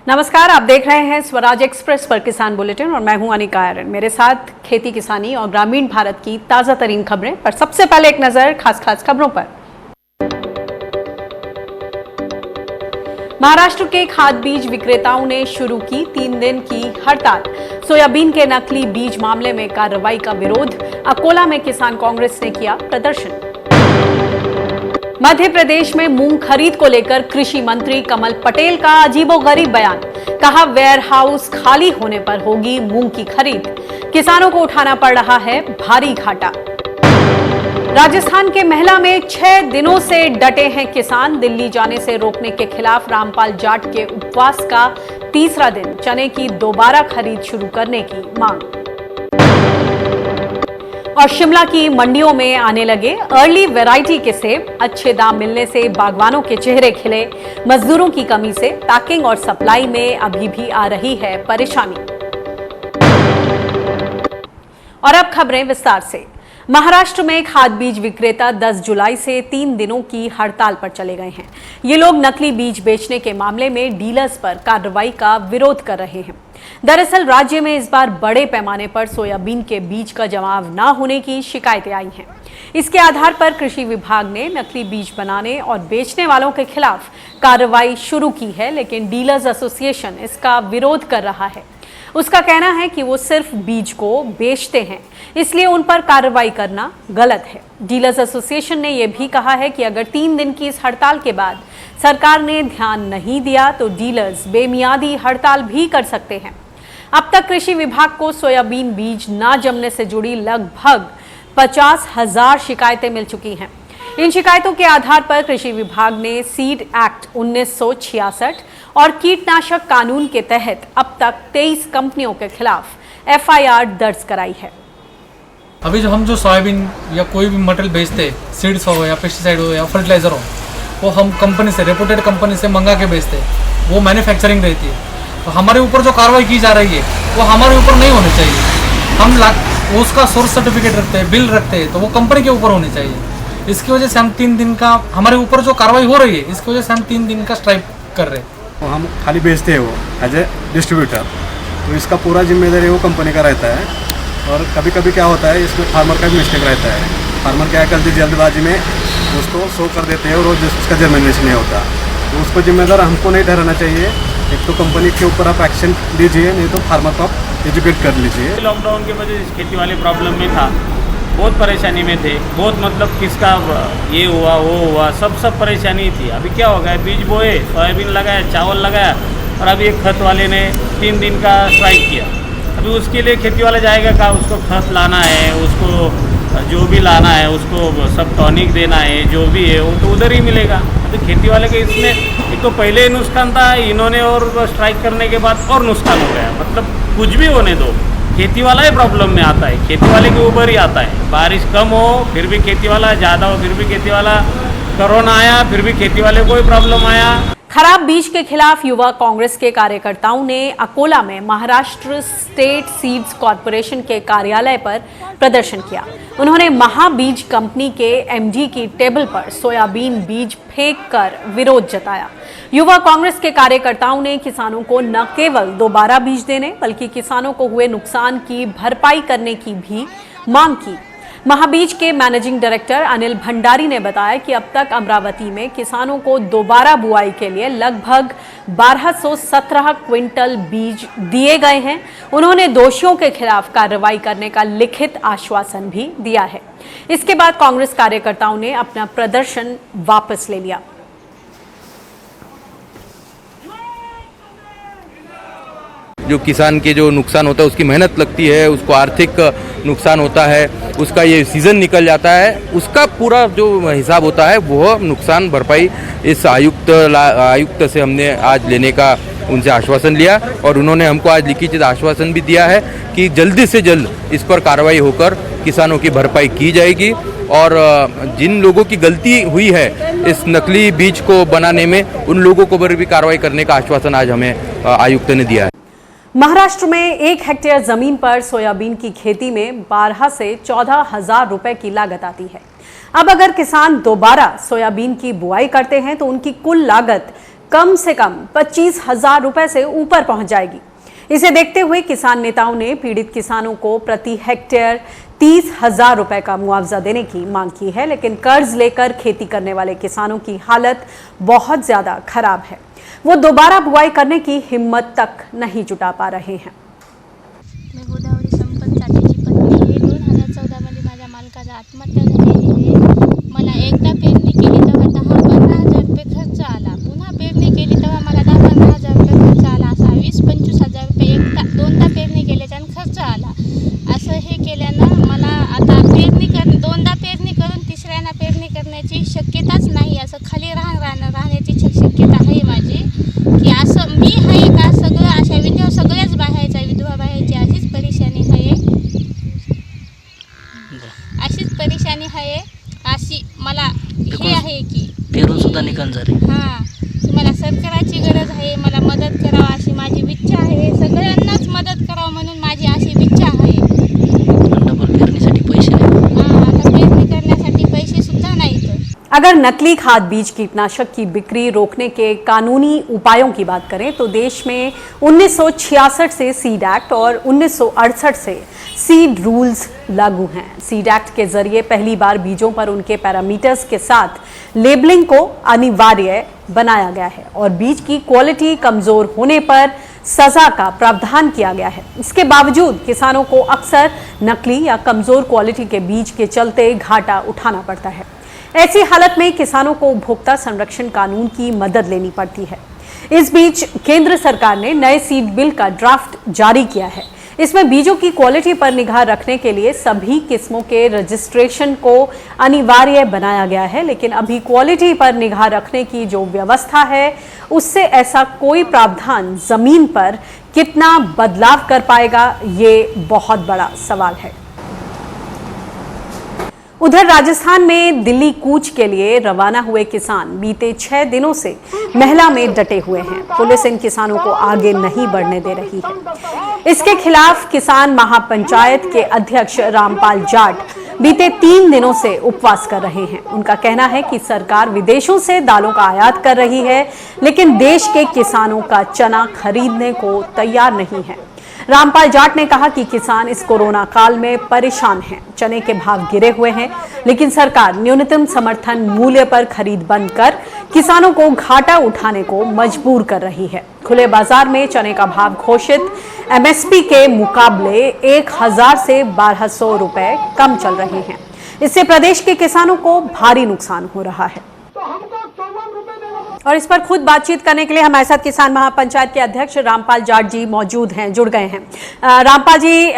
नमस्कार, आप देख रहे हैं स्वराज एक्सप्रेस पर किसान बुलेटिन और मैं हूं अनिका आर्यन। मेरे साथ खेती किसानी और ग्रामीण भारत की ताजा तरीन खबरें। पर सबसे पहले एक नजर खास खबरों पर। महाराष्ट्र के खाद बीज विक्रेताओं ने शुरू की 3 दिन की हड़ताल। सोयाबीन के नकली बीज मामले में कार्रवाई का विरोध। अकोला में किसान कांग्रेस ने किया प्रदर्शन। मध्य प्रदेश में मूंग खरीद को लेकर कृषि मंत्री कमल पटेल का अजीबोगरीब बयान। कहा, वेयर हाउस खाली होने पर होगी मूंग की खरीद। किसानों को उठाना पड़ रहा है भारी घाटा। राजस्थान के महिला में 6 दिनों से डटे हैं किसान। दिल्ली जाने से रोकने के खिलाफ रामपाल जाट के उपवास का तीसरा दिन। चने की दोबारा खरीद शुरू करने की मांग। और शिमला की मंडियों में आने लगे अर्ली वैरायटी के सेब। अच्छे दाम मिलने से बागवानों के चेहरे खिले। मजदूरों की कमी से पैकिंग और सप्लाई में अभी भी आ रही है परेशानी। और अब खबरें विस्तार से। महाराष्ट्र में खाद बीज विक्रेता 10 जुलाई से 3 दिनों की हड़ताल पर चले गए हैं। ये लोग नकली बीज बेचने के मामले में डीलर्स पर कार्रवाई का विरोध कर रहे हैं। दरअसल राज्य में इस बार बड़े पैमाने पर सोयाबीन के बीज का जमाव न होने की शिकायतें आई हैं। इसके आधार पर कृषि विभाग ने नकली बीज बनाने और बेचने वालों के खिलाफ कार्रवाई शुरू की है, लेकिन डीलर्स एसोसिएशन इसका विरोध कर रहा है। उसका कहना है कि वो सिर्फ बीज को बेचते हैं, इसलिए उन पर कार्रवाई करना गलत है। डीलर्स एसोसिएशन ने यह भी कहा है कि अगर 3 दिन की इस हड़ताल के बाद सरकार ने ध्यान नहीं दिया तो डीलर्स बेमियादी हड़ताल भी कर सकते हैं। अब तक कृषि विभाग को सोयाबीन बीज न जमने से जुड़ी लगभग 50,000 शिकायतें मिल चुकी हैं। इन शिकायतों के आधार पर कृषि विभाग ने सीड एक्ट 1966 और कीटनाशक कानून के तहत अब तक 23 कंपनियों के खिलाफ एफआईआर दर्ज कराई है। अभी जो हम सोयाबीन या कोई भी मटेरियल बेचते, सीड्स हो या पेस्टिसाइड हो या फर्टिलाइजर हो, वो हम कंपनी से, रेपुटेड कंपनी से मंगा के बेचते, वो मैन्युफैक्चरिंग रहती है। तो हमारे ऊपर जो कार्रवाई की जा रही है वो हमारे ऊपर नहीं होनी चाहिए। हम उसका सोर्स सर्टिफिकेट रखते हैं, बिल रखते हैं, तो वो कंपनी के ऊपर होनी चाहिए। इसकी वजह से हम 3 दिन का, हमारे ऊपर जो कार्रवाई हो रही है इसकी वजह से हम 3 दिन का स्ट्राइक कर रहे हैं। तो हम खाली बेचते हैं वो एज ए डिस्ट्रीब्यूटर, तो इसका पूरा जिम्मेदारी वो कंपनी का रहता है। और कभी कभी क्या होता है, इसमें फार्मर का भी मिस्टेक रहता है। फार्मर क्या करते, जल्दबाजी में उसको शो कर देते हैं और उसका जर्मिनेशन नहीं होता। तो उसको जिम्मेदार हमको नहीं ठहराना चाहिए। एक तो कंपनी के ऊपर आप एक्शन लीजिए, नहीं तो फार्मर को आप एजुकेट कर लीजिए। लॉकडाउन की वजह से खेती वाले प्रॉब्लम में था, बहुत परेशानी में थे, बहुत मतलब किसका ये हुआ वो हुआ, सब परेशानी थी। अभी क्या हो गया, बीज बोए, सोयाबीन लगाया, चावल लगाया, और अभी एक खत वाले ने 3 दिन का स्ट्राइक किया। अभी उसके लिए खेती वाला जाएगा कहाँ, उसको खत लाना है, उसको जो भी लाना है, उसको सब टॉनिक देना है, जो भी है वो तो उधर ही मिलेगा। तो खेती वाले के इसमें एक तो पहले ही नुकसान था, इन्होंने और स्ट्राइक करने के बाद और नुकसान हो गया। मतलब कुछ भी होने दो, खेती वाला ही प्रॉब्लम में आता है, खेती वाले के ऊपर ही आता है। बारिश कम हो फिर भी खेती वाला, ज़्यादा हो फिर भी खेती वाला, कोरोना आया फिर भी खेती वाले को ही प्रॉब्लम आया। खराब बीज के खिलाफ युवा कांग्रेस के कार्यकर्ताओं ने अकोला में महाराष्ट्र स्टेट सीड्स कॉरपोरेशन के कार्यालय पर प्रदर्शन किया। उन्होंने महाबीज कंपनी के एमडी की टेबल पर सोयाबीन बीज फेंक कर विरोध जताया। युवा कांग्रेस के कार्यकर्ताओं ने किसानों को न केवल दोबारा बीज देने बल्कि किसानों को हुए नुकसान की भरपाई करने की भी मांग की। महाबीज के मैनेजिंग डायरेक्टर अनिल भंडारी ने बताया कि अब तक अमरावती में किसानों को दोबारा बुआई के लिए लगभग 1217 क्विंटल बीज दिए गए हैं। उन्होंने दोषियों के खिलाफ कार्रवाई करने का लिखित आश्वासन भी दिया है। इसके बाद कांग्रेस कार्यकर्ताओं ने अपना प्रदर्शन वापस ले लिया। जो किसान के जो नुकसान होता है, उसकी मेहनत लगती है, उसको आर्थिक नुकसान होता है, उसका ये सीज़न निकल जाता है, उसका पूरा जो हिसाब होता है वो नुकसान भरपाई इस आयुक्त से हमने आज लेने का उनसे आश्वासन लिया। और उन्होंने हमको आज लिखित आश्वासन भी दिया है कि जल्दी से जल्द इस पर कार्रवाई होकर किसानों की भरपाई की जाएगी। और जिन लोगों की गलती हुई है इस नकली बीज को बनाने में, उन लोगों को पर भी कार्रवाई करने का आश्वासन आज हमें आयुक्त ने दिया है। महाराष्ट्र में 1 हेक्टेयर जमीन पर सोयाबीन की खेती में 12 से 14,000 रुपए की लागत आती है। अब अगर किसान दोबारा सोयाबीन की बुआई करते हैं तो उनकी कुल लागत कम से कम 25,000 रुपए से ऊपर पहुंच जाएगी। इसे देखते हुए किसान नेताओं ने पीड़ित किसानों को प्रति हेक्टेयर 30,000 रुपए का मुआवजा देने की मांग की है, लेकिन कर्ज लेकर खेती करने वाले किसानों की हालत बहुत ज्यादा खराब है। वो दोबारा बुआई करने की हिम्मत तक नहीं जुटा पा रहे हैं। मी गोदावरी संपत चाटेची पत्नी आहे। 2014 मध्ये माझ्या मालकाला आत्महत्या झालेली आहे। मला एकदा पेरणी केली तेव्हा 10-15 हजार रुपये खर्च आला। पुन्हा पेरणी केली तेव्हा मला 10-15 हजार रुपये खर्च आला। असा 20-25 हजार रुपये दोनदा पेरणी केल्याच्या खर्च आला। असं हे केल्यानं मला आता दोनदा पेरणी करून तिसऱ्यांदा पेरणी करण्याची शक्यताच नाही। असं खाली राहण्याची शक्यता आहे माझी, की असं मी आहे का सगळं अशा विधवा सगळ्याच बाहेरच्या विधवा बाहेरची अशीच परेशानी आहे। अशीच परेशानी आहे। अशी मला हे आहे की पेरून सुद्धा निघून झाले। हां, मला सरकाराची गरज आहे। मला मदत करावं अशी माझी इच्छा आहे। सगळ्यांनाच मदत करावं म्हणून माझी अशी इच्छा आहे। डबल पेरणीसाठी पैसे नाही। हां, आता पेरणी करण्यासाठी पैसे सुद्धा नाहीत। अगर नकली खाद बीज कीटनाशक की बिक्री रोकने के कानूनी उपायों की बात करें तो देश में 1966 से सीड एक्ट और 1968 से सीड रूल्स लागू हैं। सीड एक्ट के जरिए पहली बार बीजों पर उनके पैरामीटर्स के साथ लेबलिंग को अनिवार्य बनाया गया है और बीज की क्वालिटी कमजोर होने पर सजा का प्रावधान किया गया है। इसके बावजूद किसानों को अक्सर नकली या कमजोर क्वालिटी के बीज के चलते घाटा उठाना पड़ता है। ऐसी हालत में किसानों को उपभोक्ता संरक्षण कानून की मदद लेनी पड़ती है। इस बीच केंद्र सरकार ने नए सीड बिल का ड्राफ्ट जारी किया है। इसमें बीजों की क्वालिटी पर निगाह रखने के लिए सभी किस्मों के रजिस्ट्रेशन को अनिवार्य बनाया गया है, लेकिन अभी क्वालिटी पर निगाह रखने की जो व्यवस्था है उससे ऐसा कोई प्रावधान जमीन पर कितना बदलाव कर पाएगा, ये बहुत बड़ा सवाल है। उधर राजस्थान में दिल्ली कूच के लिए रवाना हुए किसान बीते 6 दिनों से महला में डटे हुए हैं। पुलिस इन किसानों को आगे नहीं बढ़ने दे रही है। इसके खिलाफ किसान महापंचायत के अध्यक्ष रामपाल जाट बीते 3 दिनों से उपवास कर रहे हैं। उनका कहना है कि सरकार विदेशों से दालों का आयात कर रही है, लेकिन देश के किसानों का चना खरीदने को तैयार नहीं है। रामपाल जाट ने कहा कि किसान इस कोरोना काल में परेशान हैं। चने के भाव गिरे हुए हैं, लेकिन सरकार न्यूनतम समर्थन मूल्य पर खरीद बंद कर किसानों को घाटा उठाने को मजबूर कर रही है। खुले बाजार में चने का भाव घोषित एमएसपी के मुकाबले 1,000 से 1,200 रुपए कम चल रहे हैं। इससे प्रदेश के किसानों को भारी नुकसान हो रहा है। और इस पर खुद बातचीत करने के लिए हमारे साथ किसान महापंचायत के अध्यक्ष रामपाल जाट जी मौजूद हैं, जुड़ गए हैं। रामपाल जी,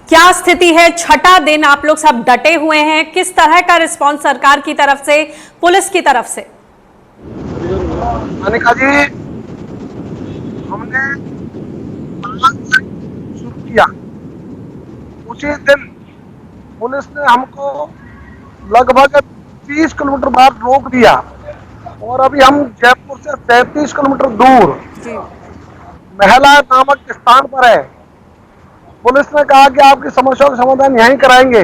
क्या स्थिति है? छठा दिन आप लोग सब डटे हुए हैं, किस तरह का रिस्पांस सरकार की तरफ से, पुलिस की तरफ से? अनिका जी, हमने शुरू किया, उसी दिन पुलिस ने हमको लगभग 30 किलोमीटर बाद रोक दिया और अभी हम जयपुर से 33 किलोमीटर दूर महला नामक स्थान पर है। पुलिस ने कहा कि आपकी समस्याओं का समाधान यहीं कराएंगे।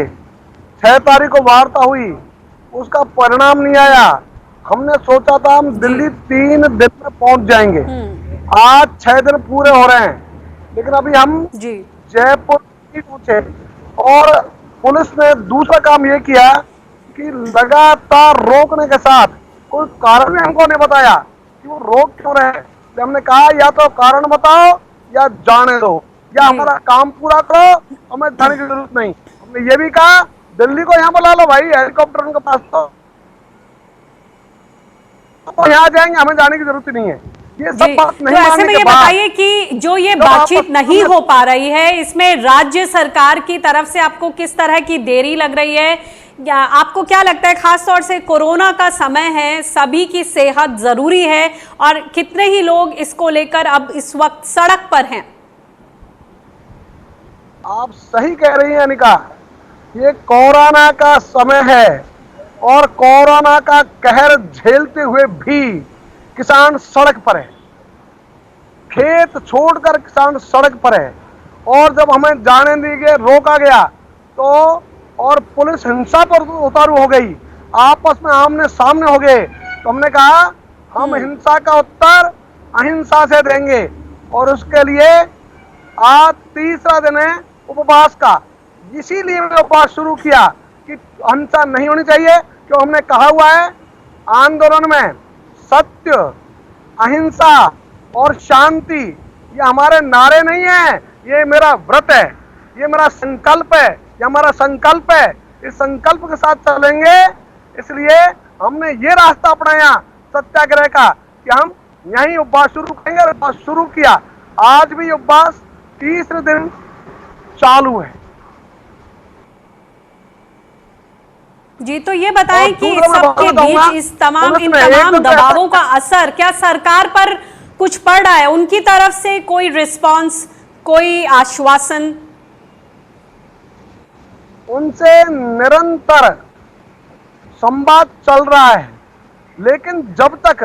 6 तारीख को वार्ता हुई, उसका परिणाम नहीं आया। हमने सोचा था हम दिल्ली 3 दिन में पहुंच जाएंगे। आज 6 दिन पूरे हो रहे हैं, लेकिन अभी हम जयपुर नहीं पहुंचे। और पुलिस ने दूसरा काम ये किया कि लगातार रोकने के साथ कोई कारण भी हमको नहीं बताया कि वो रोक क्यों रहे। तो हमने कहा या तो कारण बताओ या जाने दो, या हमारा काम पूरा करो, हमें जाने की जरूरत नहीं। हमने ये भी कहा दिल्ली को यहाँ बुला लो भाई, हेलीकॉप्टर उनके पास तो यहाँ जाएंगे, हमें जाने की जरूरत ही नहीं है। ये सब बात नहीं। तो ऐसे में ये बताइए कि जो ये बातचीत नहीं हो पा रही है, इसमें राज्य सरकार की तरफ से आपको किस तरह की देरी लग रही है? आपको क्या लगता है, खास तौर से कोरोना का समय है, सभी की सेहत जरूरी है, और कितने ही लोग इसको लेकर अब इस वक्त सड़क पर हैं? आप सही कह रही हैं अनिका, ये कोरोना का समय है और कोरोना का कहर झेलते हुए भी किसान सड़क पर है। खेत छोड़कर किसान सड़क पर है। और जब हमें जाने दिए, रोका गया, तो और पुलिस हिंसा पर उतारू हो गई, आपस में आमने सामने हो गए, तो हमने कहा हम हिंसा का उत्तर अहिंसा से देंगे। और उसके लिए आज तीसरा दिन है उपवास का। इसीलिए मैंने उपवास शुरू किया कि हिंसा नहीं होनी चाहिए, क्यों हमने कहा हुआ है आंदोलन में सत्य, अहिंसा और शांति, ये हमारे नारे नहीं है, ये मेरा व्रत है, ये मेरा संकल्प है, ये हमारा संकल्प है। इस संकल्प के साथ चलेंगे, इसलिए हमने ये रास्ता अपनाया सत्याग्रह का कि हम यहीं उपवास शुरू करेंगे। उपवास शुरू किया, आज भी उपवास तीसरे दिन चालू है। जी, तो ये बताएं और कि दूसरा मैं सबके बताना चाहूंगा, बीच इन तमाम पुलिस ने दबावों का असर क्या सरकार पर कुछ पड़ रहा है? उनकी तरफ से कोई रिस्पांस, कोई आश्वासन? उनसे निरंतर संवाद चल रहा है, लेकिन जब तक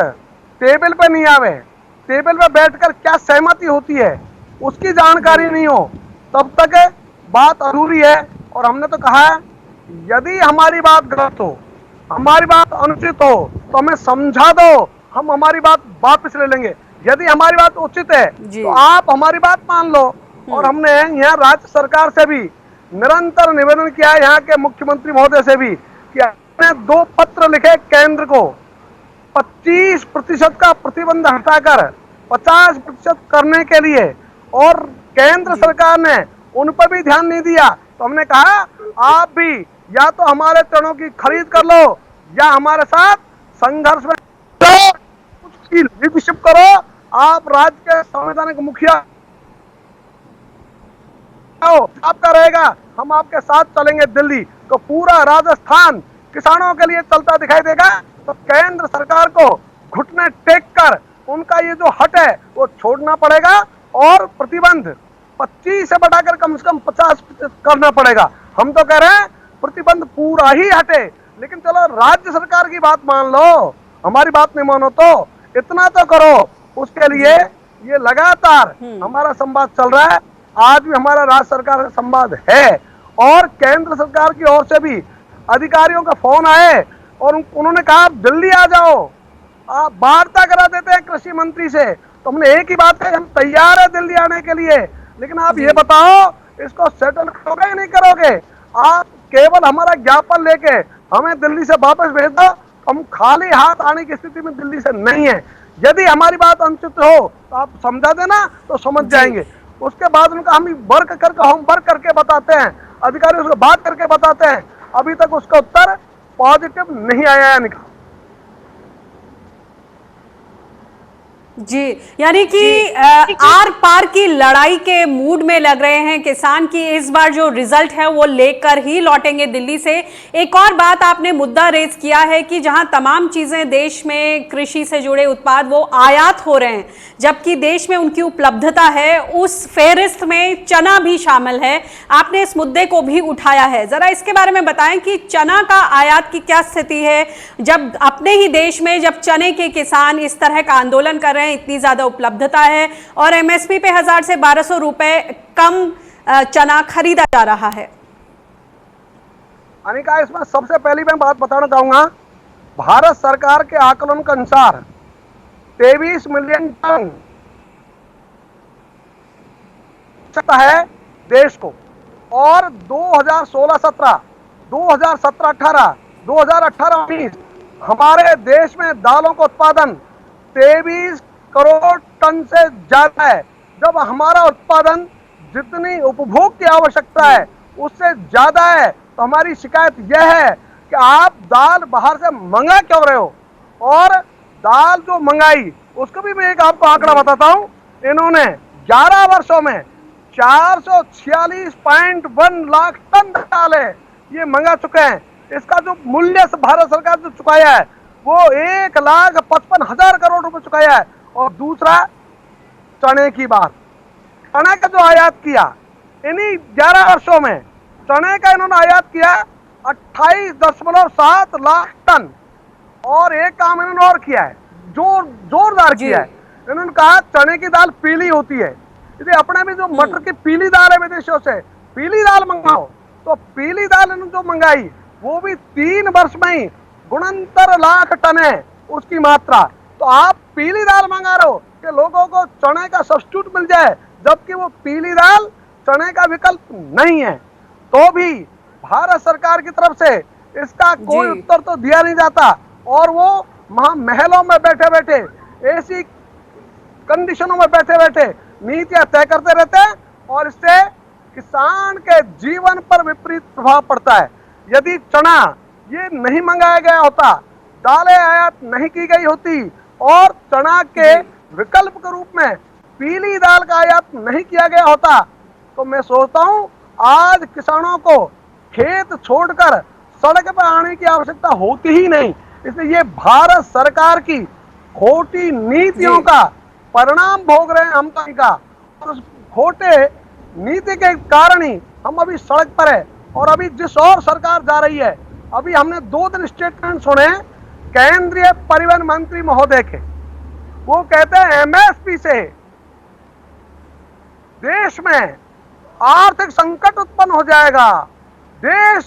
टेबल पे नहीं आवे, टेबल पे बैठकर क्या सहमति होती है उसकी जानकारी नहीं हो, तब तक बात अधूरी है। और हमने तो कहा है यदि हमारी बात गलत हो, हमारी बात अनुचित हो, तो हमें समझा दो, हम हमारी बात वापस ले लेंगे। यदि हमारी बात उचित है तो आप हमारी बात मान लो। और हमने यहाँ राज्य सरकार से भी निरंतर निवेदन किया है, यहाँ के मुख्यमंत्री महोदय से भी, कि हमने 2 पत्र लिखे केंद्र को 25% का प्रतिबंध हटाकर 50% करने के लिए, और केंद्र सरकार ने उन पर भी ध्यान नहीं दिया। तो हमने कहा आप भी या तो हमारे चरणों की खरीद कर लो या हमारे साथ संघर्ष में कुछ की लीडरशिप करो। आप राज्य के संवैधानिक मुखिया आपका रहेगा, हम आपके साथ चलेंगे दिल्ली। तो पूरा राजस्थान किसानों के लिए चलता दिखाई देगा। तो केंद्र सरकार को घुटने टेक कर उनका ये जो हट है वो छोड़ना पड़ेगा, और प्रतिबंध 25 से बढ़ाकर कम से कम 50% करना पड़ेगा। हम तो कह रहे हैं प्रतिबंध पूरा ही हटे, लेकिन चलो राज्य सरकार की बात मान लो, हमारी बात नहीं मानो तो इतना तो करो। उसके लिए ये लगातार हमारा संवाद चल रहा है। आज भी हमारा राज्य सरकार का संवाद है, और केंद्र सरकार की ओर से भी अधिकारियों का फोन आए और उन्होंने कहा आप दिल्ली आ जाओ, आप वार्ता करा देते हैं कृषि मंत्री से। तो हमने एक ही बात कही, हम तैयार है दिल्ली आने के लिए, लेकिन आप ये बताओ इसको सेटल करोगे या नहीं करोगे? आप केवल हमारा ज्ञापन लेके हमें दिल्ली से वापस भेज दो, हम खाली हाथ आने की स्थिति में दिल्ली से नहीं है। यदि हमारी बात अनुचित हो तो आप समझा देना, तो समझ जाएंगे। उसके बाद उनका हम वर्क करके होमवर्क करके बताते हैं, अधिकारी उसको बात करके बताते हैं, अभी तक उसका उत्तर पॉजिटिव नहीं आया है निकल। जी, यानी कि आर पार की लड़ाई के मूड में लग रहे हैं किसान की। इस बार जो रिजल्ट है वो लेकर ही लौटेंगे दिल्ली से। एक और बात आपने मुद्दा रेज किया है कि जहां तमाम चीजें देश में कृषि से जुड़े उत्पाद वो आयात हो रहे हैं, जबकि देश में उनकी उपलब्धता है, उस फेहरिस्त में चना भी शामिल है। आपने इस मुद्दे को भी उठाया है, जरा इसके बारे में बताएं कि चना का आयात की क्या स्थिति है, जब अपने ही देश में जब चने के किसान इस तरह का आंदोलन कर रहे हैं, इतनी ज्यादा उपलब्धता है और एमएसपी पे 1000 से 1200 रुपए कम चना खरीदा जा रहा है। अनिका, इसमें सबसे पहली मैं बात बताना चाहूंगा, भारत सरकार के आकलन के अनुसार 23 मिलियन टन है देश को, और 2016-17, 2017-18, 2018-19 हमारे देश में दालों का उत्पादन 23 करोड़ टन से ज्यादा है। जब हमारा उत्पादन जितनी उपभोग की आवश्यकता है उससे ज्यादा है, तो हमारी शिकायत यह है कि आप दाल बाहर से मंगा क्यों रहे हो। और दाल जो मंगाई उसको भी मैं एक आपको आंकड़ा बताता हूं, इन्होंने 11 वर्षों में 446.1 लाख टन दाल है ये मंगा चुके हैं। इसका जो मूल्य भारत सरकार जो चुकाया है वो 1,55,000 करोड़ रुपए चुकाया है। और दूसरा चने की बात, चने का जो आयात किया इन्हीं 11 वर्षों में, चने का इन्होंने आयात किया 28.7 लाख टन। और एक काम इन्होंने और किया है, जोरदार किया है, इन्होंने कहा चने की दाल पीली होती है, यदि अपने भी जो मटर की पीली दाल है विदेशों से, पीली दाल मंगाओ। तो पीली दाल इन्होंने जो मंगाई वो भी 3 वर्ष में ही 69 लाख टन है उसकी मात्रा। तो आप पीली दाल मंगा रहे हो कि लोगों को चने का सब्स्टिट्यूट मिल जाए, जबकि वो पीली दाल चने का विकल्प नहीं है। तो भी भारत सरकार की तरफ से इसका कोई उत्तर तो दिया नहीं जाता और वो महलों में बैठे बैठे, ऐसी कंडीशनों में बैठे बैठे नीतियां तय करते रहते हैं और इससे किसान के जीवन पर विपरीत प्रभाव पड़ता है। यदि चना ये नहीं मंगाया गया होता, दालें आयात नहीं की गई होती और चना के विकल्प के रूप में पीली दाल का आयात नहीं किया गया होता, तो मैं सोचता हूं आज किसानों को खेत छोड़कर सड़क पर आने की आवश्यकता होती ही नहीं। इसलिए ये भारत सरकार की खोटी नीतियों का परिणाम भोग रहे हैं हम का, और उस खोटे नीति के कारण ही हम अभी सड़क पर है। और अभी जिस और सरकार जा रही है, अभी हमने 2 दिन स्टेटमेंट सुने केंद्रीय परिवहन मंत्री महोदय के, वो कहते हैं एमएसपी से देश में आर्थिक संकट उत्पन्न हो जाएगा, देश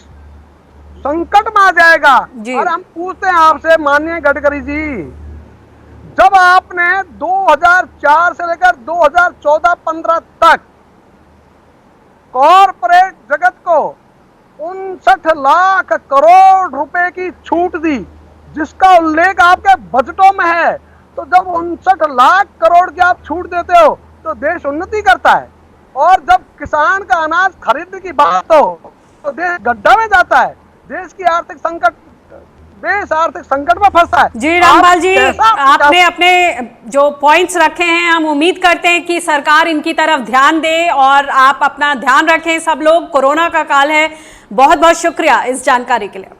संकट में आ जाएगा। और हम पूछते हैं आपसे माननीय गडकरी जी, जब आपने 2004 से लेकर 2014-15 तक कॉरपोरेट जगत को 59 लाख करोड़ रुपए की छूट दी, जिसका उल्लेख आपके बजटों में है, तो जब 59 लाख करोड़ की आप छूट देते हो तो देश उन्नति करता है, और जब किसान का अनाज खरीदने की बात हो तो देश गड्ढा में जाता है, देश आर्थिक संकट में फंसता है। जी रामपाल जी, आपने अपने जो पॉइंट्स रखे हैं, हम उम्मीद करते हैं कि सरकार इनकी तरफ ध्यान दे और आप अपना ध्यान रखें। सब लोग, कोरोना का काल है। बहुत बहुत शुक्रिया इस जानकारी के लिए।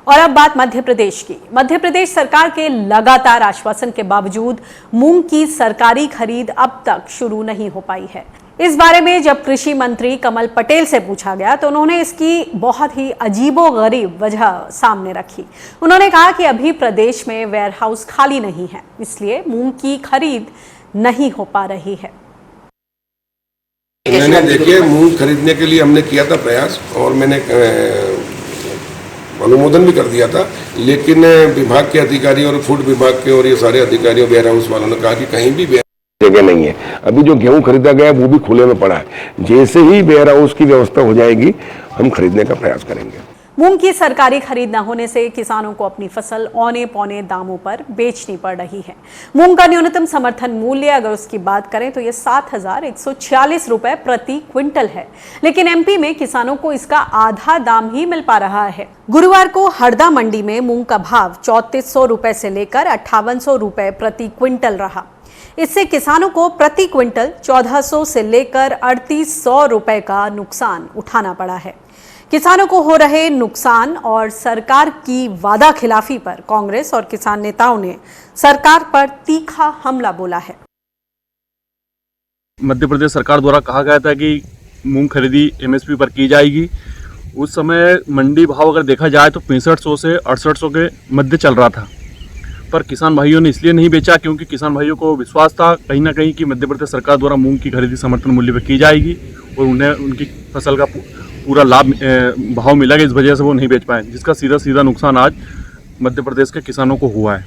और अब बात मध्य प्रदेश की। मध्य प्रदेश सरकार के लगातार आश्वासन के बावजूद मूंग की सरकारी खरीद अब तक शुरू नहीं हो पाई है। इस बारे में जब कृषि मंत्री कमल पटेल से पूछा गया तो उन्होंने इसकी बहुत ही अजीबोगरीब वजह सामने रखी। उन्होंने कहा कि अभी प्रदेश में वेयरहाउस खाली नहीं है, इसलिए मूंग की खरीद नहीं हो पा रही है। मैंने देखिए मूंग खरीदने के लिए हमने किया था प्रयास और मैंने अनुमोदन भी कर दिया था, लेकिन विभाग के अधिकारी और फूड विभाग के और ये सारे अधिकारियों वेयर हाउस वालों ने कहा कि कहीं भी जगह नहीं है। अभी जो गेहूं खरीदा गया वो भी खुले में पड़ा है। जैसे ही वेयर हाउस की व्यवस्था हो जाएगी हम खरीदने का प्रयास करेंगे। मूंग की सरकारी खरीद न होने से किसानों को अपनी फसल औने पौने दामों पर बेचनी पड़ रही है। मूंग का न्यूनतम समर्थन मूल्य अगर उसकी बात करें तो ये 7,146 रुपए प्रति क्विंटल है, लेकिन एमपी में किसानों को इसका आधा दाम ही मिल पा रहा है। गुरुवार को हरदा मंडी में मूंग का भाव 3400 रुपए से लेकर 5800 रुपए प्रति क्विंटल रहा। इससे किसानों को प्रति क्विंटल 1400 से लेकर 3800 रुपए का नुकसान उठाना पड़ा है। किसानों को हो रहे नुकसान और सरकार की वादा खिलाफी पर कांग्रेस और किसान नेताओं ने सरकार पर तीखा हमला बोला है। मध्य प्रदेश सरकार द्वारा कहा गया था कि मूंग खरीदी एमएसपी पर की जाएगी। उस समय मंडी भाव अगर देखा जाए तो 6500 से 6800 के मध्य चल रहा था, पर किसान भाइयों ने इसलिए नहीं बेचा क्योंकि किसान भाइयों को विश्वास था कहीं ना कहीं कि मध्य प्रदेश सरकार द्वारा मूंग की खरीदी समर्थन मूल्य पर की जाएगी और उन्हें उनकी फसल का पूरा लाभ भाव मिलेगा। इस वजह से वो नहीं बेच पाए, जिसका सीधा नुकसान आज मध्य प्रदेश के किसानों को हुआ है।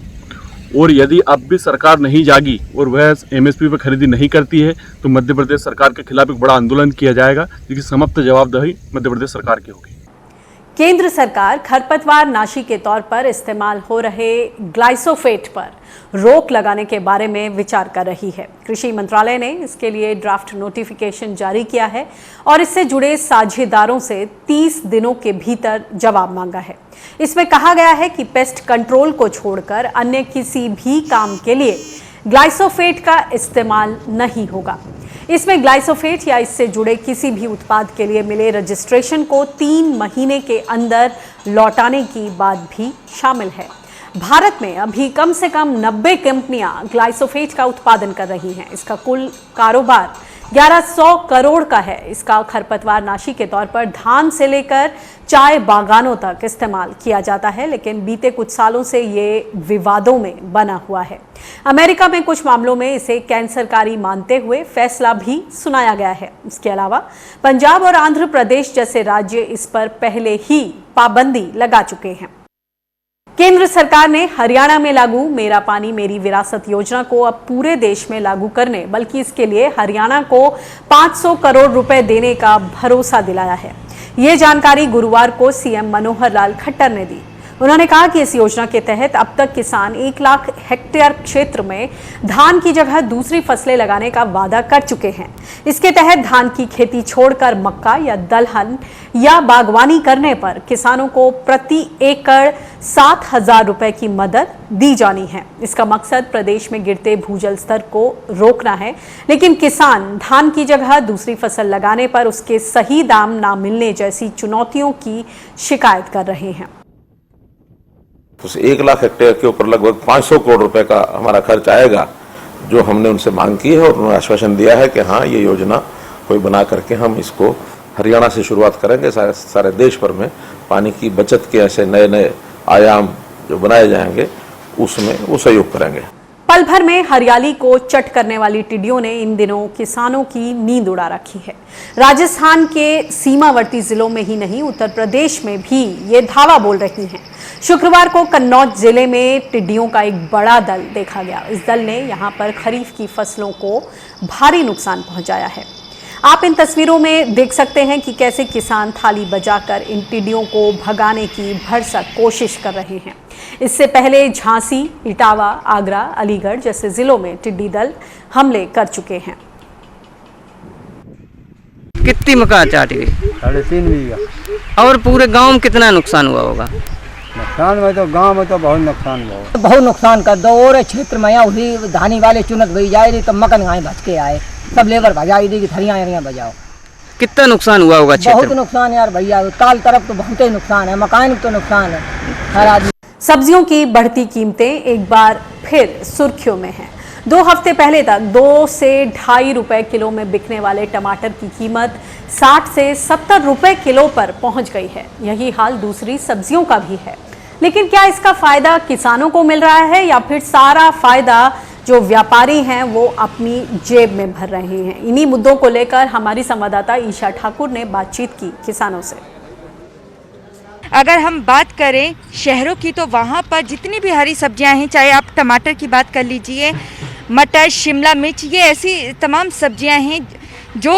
और यदि अब भी सरकार नहीं जागी और वह एमएसपी पर खरीदी नहीं करती है तो मध्य प्रदेश सरकार के खिलाफ एक बड़ा आंदोलन किया जाएगा, जिसकी समाप्त जवाबदेही मध्य प्रदेश सरकार की होगी। केंद्र सरकार खरपतवार नाशी के तौर पर इस्तेमाल हो रहे ग्लाइसोफेट पर रोक लगाने के बारे में विचार कर रही है। कृषि मंत्रालय ने इसके लिए ड्राफ्ट नोटिफिकेशन जारी किया है और इससे जुड़े साझेदारों से 30 दिनों के भीतर जवाब मांगा है। इसमें कहा गया है कि पेस्ट कंट्रोल को छोड़कर अन्य किसी भी काम के लिए ग्लाइसोफेट का इस्तेमाल नहीं होगा। इसमें ग्लाइसोफेट या इससे जुड़े किसी भी उत्पाद के लिए मिले रजिस्ट्रेशन को 3 महीने के अंदर लौटाने की बात भी शामिल है। भारत में अभी कम से कम 90 कंपनियां ग्लाइसोफेट का उत्पादन कर रही हैं। इसका कुल कारोबार 1100 करोड़ का है। इसका खरपतवार नाशी के तौर पर धान से लेकर चाय बागानों तक इस्तेमाल किया जाता है, लेकिन बीते कुछ सालों से ये विवादों में बना हुआ है। अमेरिका में कुछ मामलों में इसे कैंसरकारी मानते हुए फैसला भी सुनाया गया है। इसके अलावा पंजाब और आंध्र प्रदेश जैसे राज्य इस पर पहले ही पाबंदी लगा चुके हैं। केंद्र सरकार ने हरियाणा में लागू मेरा पानी मेरी विरासत योजना को अब पूरे देश में लागू करने बल्कि इसके लिए हरियाणा को 500 करोड़ रुपए देने का भरोसा दिलाया है। ये जानकारी गुरुवार को सीएम मनोहर लाल खट्टर ने दी। उन्होंने कहा कि इस योजना के तहत अब तक किसान 1 लाख हेक्टेयर क्षेत्र में धान की जगह दूसरी फसलें लगाने का वादा कर चुके हैं। इसके तहत धान की खेती छोड़कर मक्का या दलहन या बागवानी करने पर किसानों को प्रति एकड़ 7,000 रुपए की मदद दी जानी है। इसका मकसद प्रदेश में गिरते भूजल स्तर को रोकना है, लेकिन किसान धान की जगह दूसरी फसल लगाने पर उसके सही दाम ना मिलने जैसी चुनौतियों की शिकायत कर रहे हैं। उस 1 लाख हेक्टेयर के ऊपर लगभग 500 करोड़ रुपए का हमारा खर्च आएगा, जो हमने उनसे मांग की है और उन्होंने आश्वासन दिया है कि हाँ, ये योजना कोई बना करके हम इसको हरियाणा से शुरुआत करेंगे। सारे देश भर में पानी की बचत के ऐसे नए नए आयाम जो बनाए जाएंगे उसमें वो सहयोग करेंगे। पल भर में हरियाली को चट करने वाली टिड्डियों ने इन दिनों किसानों की नींद उड़ा रखी है। राजस्थान के सीमावर्ती जिलों में ही नहीं, उत्तर प्रदेश में भी ये धावा बोल रही हैं। शुक्रवार को कन्नौज जिले में टिड्डियों का एक बड़ा दल देखा गया। इस दल ने यहां पर खरीफ की फसलों को भारी नुकसान पहुंचाया है। आप इन तस्वीरों में देख सकते हैं कि कैसे किसान थाली बजाकर इन टिड्डियों को भगाने की भरसक कोशिश कर रहे हैं। इससे पहले झांसी, इटावा, आगरा, अलीगढ़ जैसे जिलों में टिड्डी दल हमले कर चुके हैं। कितनी मकान चाट गई? 3.5 बीघा। और पूरे गांव में कितना नुकसान हुआ होगा? नुकसान में तो गांव में तो बहुत नुकसान हुआ। बहुत नुकसान कर दो। और क्षेत्र में हुई धानी वाले चुनत गई जाए रही तो मकन गाय भज के आए, सब लेबर भजाई दी कि थरियाँ बजाओ। कितना नुकसान हुआ होगा क्षेत्र? बहुत नुकसान यार भैया, ताल तरफ तो बहुत ही नुकसान है, मकान तो नुकसान है हर आदमी। सब्जियों की बढ़ती कीमतें एक बार फिर सुर्खियों में हैं। 2 हफ्ते पहले तक 2 से 2.5 रुपए किलो में बिकने वाले टमाटर की कीमत 60 से 70 रुपए किलो पर पहुंच गई है। यही हाल दूसरी सब्जियों का भी है। लेकिन क्या इसका फायदा किसानों को मिल रहा है या फिर सारा फायदा जो व्यापारी हैं वो अपनी जेब में भर रहे हैं? इन्हीं मुद्दों को लेकर हमारी संवाददाता ईशा ठाकुर ने बातचीत की किसानों से। अगर हम बात करें शहरों की तो वहाँ पर जितनी भी हरी सब्जियां हैं, चाहे आप टमाटर की बात कर लीजिए, मटर, शिमला मिर्च, ये ऐसी तमाम सब्जियां हैं जो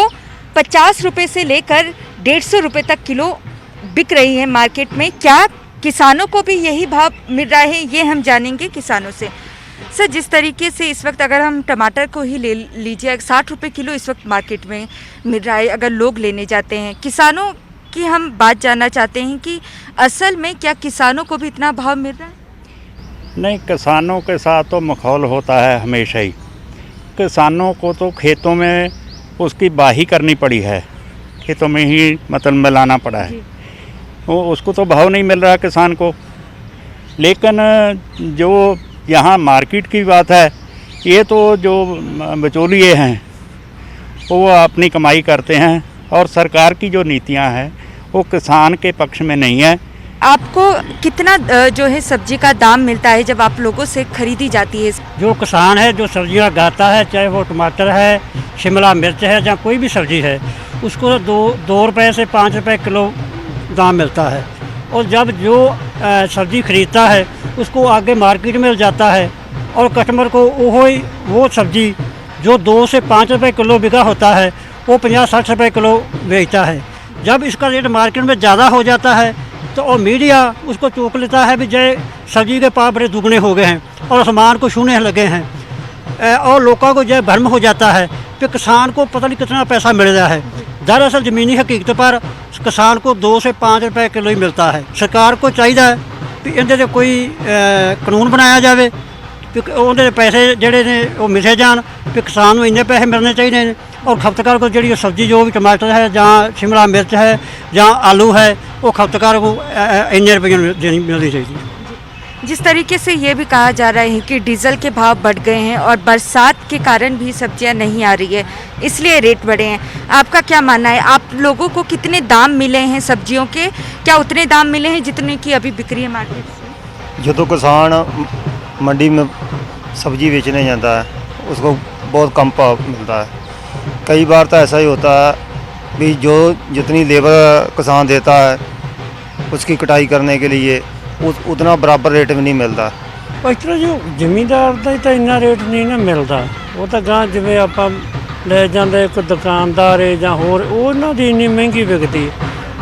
50 रुपये से लेकर 150 रुपये तक किलो बिक रही है मार्केट में। क्या किसानों को भी यही भाव मिल रहा है, ये हम जानेंगे किसानों से। सर, जिस तरीके से इस वक्त अगर हम टमाटर को ही ले लीजिए, 60 रुपये किलो इस वक्त मार्केट में मिल रहा है अगर लोग लेने जाते हैं। किसानों की हम बात जानना चाहते हैं कि असल में क्या किसानों को भी इतना भाव मिल रहा है? नहीं, किसानों के साथ तो माहौल होता है हमेशा ही। किसानों को तो खेतों में उसकी बाही करनी पड़ी है, खेतों में ही मतलब मिलाना पड़ा है, वो उसको तो भाव नहीं मिल रहा किसान को। लेकिन जो यहाँ मार्केट की बात है, ये तो जो बिचौलिए हैं वो अपनी कमाई करते हैं और सरकार की जो नीतियाँ हैं वो किसान के पक्ष में नहीं है। आपको कितना जो है सब्जी का दाम मिलता है जब आप लोगों से खरीदी जाती है? जो किसान है जो सब्जियां उगाता है, चाहे वो टमाटर है, शिमला मिर्च है, या कोई भी सब्जी है, उसको 2 रुपये से 5 रुपये किलो दाम मिलता है। और जब जो सब्जी खरीदता है उसको आगे मार्केट में जाता है और कस्टमर को वो सब्जी जो 2 से 5 रुपये किलो बिका होता है वो 50-60 रुपये किलो बेचता है। जब इसका रेट मार्केट में ज़्यादा हो जाता है तो और मीडिया उसको चौंक लेता है भी जय सब्जी के भाव बड़े दुगने हो गए हैं और सामान को छूने लगे हैं, और लोगों को जय भ्रम हो जाता है कि किसान को पता नहीं कितना पैसा मिल रहा है। दरअसल ज़मीनी हकीकत पर किसान को 2 से 5 रुपये किलो ही मिलता है। सरकार को चाहिए कि इनके कोई कानून बनाया जाए कि उन्हें पैसे ਜਿਹੜੇ ਨੇ ਉਹ ਮਿਲੇ ਜਾਣ, कि किसान को इन्ने पैसे मिलने चाहिए और खपतकार को जी सब्जी जो भी टमाटर है या शिमला मिर्च है या आलू है वो खपतकार को इन्ने रुपये मिलनी चाहिए। जिस तरीके से ये भी कहा जा रहा है कि डीजल के भाव बढ़ गए हैं और बरसात के कारण भी सब्जियां नहीं आ रही है, इसलिए रेट बढ़े हैं, आपका क्या मानना है? आप लोगों को कितने दाम मिले हैं सब्जियों के? क्या उतने दाम मिले हैं जितने की अभी बिक्री है मार्केट से? जो किसान मंडी में सब्जी बेचने जाता है उसको बहुत कम भाव मिलता है। कई बार तो ऐसा ही होता है भी जो जितनी लेबर किसान देता है उसकी कटाई करने के लिए उतना बराबर रेट भी नहीं मिलता। ਇਸ ਤਰ੍ਹਾਂ ਜੋ ਜ਼ਿਮੀਂਦਾਰ ਦਾ ਹੀ ਤਾਂ ਇੰਨਾ ਰੇਟ ਨਹੀਂ ਨਾ ਮਿਲਦਾ, ਉਹ ਤਾਂ ਗਾਂ ਜਿਵੇਂ ਆਪਾਂ ਲੈ ਜਾਂਦੇ ਕੋਈ ਦੁਕਾਨਦਾਰ ਹੈ ਜਾਂ ਹੋਰ ਉਹਨਾਂ ਦੀ ਇੰਨੀ ਮਹਿੰਗੀ ਵਿਕਦੀ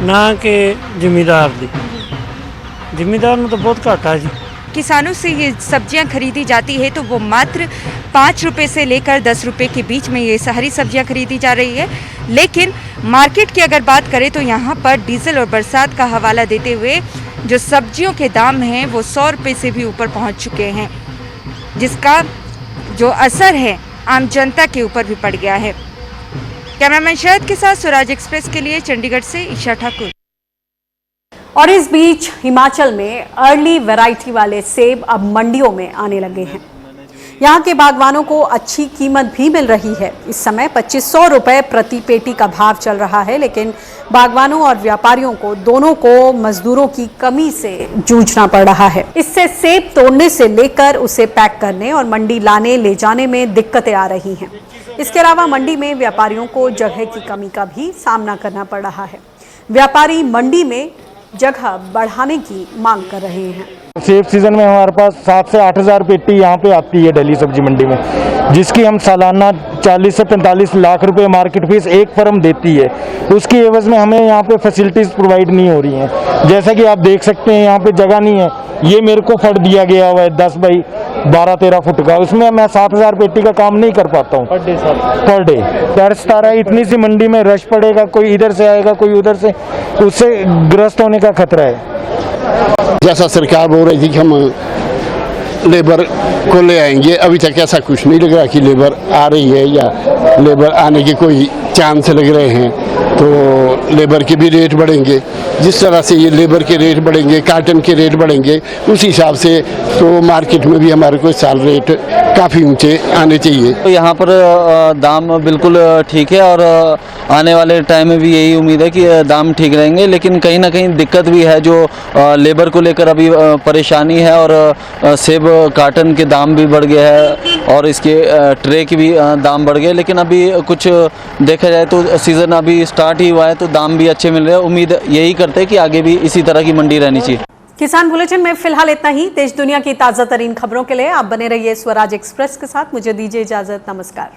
ਨਾ ਕਿ ਜ਼ਿਮੀਂਦਾਰ ਦੀ। ਜ਼ਿਮੀਂਦਾਰ ਨੂੰ ਤਾਂ ਬਹੁਤ ਘਾਟਾ ਜੀ। किसानों से ये सब्जियां खरीदी जाती है तो वो मात्र 5 रुपये से लेकर 10 रुपये के बीच में ये हरी सब्जियां खरीदी जा रही है। लेकिन मार्केट की अगर बात करें तो यहाँ पर डीजल और बरसात का हवाला देते हुए जो सब्जियों के दाम हैं वो 100 रुपये से भी ऊपर पहुँच चुके हैं, जिसका जो असर है आम जनता के ऊपर भी पड़ गया है। कैमरामैन शरद के साथ स्वराज एक्सप्रेस के लिए चंडीगढ़ से ईशा ठाकुर। और इस बीच हिमाचल में अर्ली वैरायटी वाले सेब अब मंडियों में आने लगे हैं। यहाँ के बागवानों को अच्छी कीमत भी मिल रही है। इस समय 2500 रुपये प्रति पेटी का भाव चल रहा है, लेकिन बागवानों और व्यापारियों को दोनों को मजदूरों की कमी से जूझना पड़ रहा है। इससे सेब तोड़ने से लेकर उसे पैक करने और मंडी लाने ले जाने में दिक्कतें आ रही हैं। इसके अलावा मंडी में व्यापारियों को जगह की कमी का भी सामना करना पड़ रहा है। व्यापारी मंडी में जगह बढ़ाने की मांग कर रहे हैं। सेब सीजन में हमारे पास 7 से 8 हज़ार पेटी यहाँ पे आती है दिल्ली सब्जी मंडी में, जिसकी हम सालाना 40 से 45 लाख रुपए मार्केट फीस एक फर्म देती है। उसकी एवज में हमें यहाँ पे फैसिलिटीज़ प्रोवाइड नहीं हो रही हैं। जैसा कि आप देख सकते हैं यहाँ पे जगह नहीं है। ये मेरे को फट दिया गया हुआ है 10 बाई 12-13 फुट का, उसमें मैं 7,000 पेटी का काम नहीं कर पाता हूँ पर डे। तरस तारा इतनी सी मंडी में रश पड़ेगा, कोई इधर से आएगा कोई उधर से, उससे ग्रस्त होने का खतरा है। जैसा सरकार बोल रही थी कि हम लेबर को ले आएंगे, अभी तक ऐसा कुछ नहीं लग रहा कि लेबर आ रही है या लेबर आने के कोई चांस लग रहे हैं। तो लेबर के भी रेट बढ़ेंगे, जिस तरह से ये लेबर के रेट बढ़ेंगे, कार्टन के रेट बढ़ेंगे, उस हिसाब से तो मार्केट में भी हमारे को इस साल रेट काफ़ी ऊंचे आने चाहिए। तो यहाँ पर दाम बिल्कुल ठीक है और आने वाले टाइम में भी यही उम्मीद है कि दाम ठीक रहेंगे, लेकिन कहीं ना कहीं दिक्कत भी है जो लेबर को लेकर अभी परेशानी है और सेब कार्टन के दाम भी बढ़ गया है और इसके ट्रे के भी दाम बढ़ गए। लेकिन अभी कुछ देखा जाए तो सीज़न अभी स्टार्ट ही हुआ है तो दाम भी अच्छे मिल रहे हैं। उम्मीद यही करते हैं कि आगे भी इसी तरह की मंडी रहनी चाहिए। किसान बुलेटिन में फिलहाल इतना ही। देश दुनिया की ताज़ा तरीन खबरों के लिए आप बने रहिए स्वराज एक्सप्रेस के साथ। मुझे दीजिए इजाजत। नमस्कार।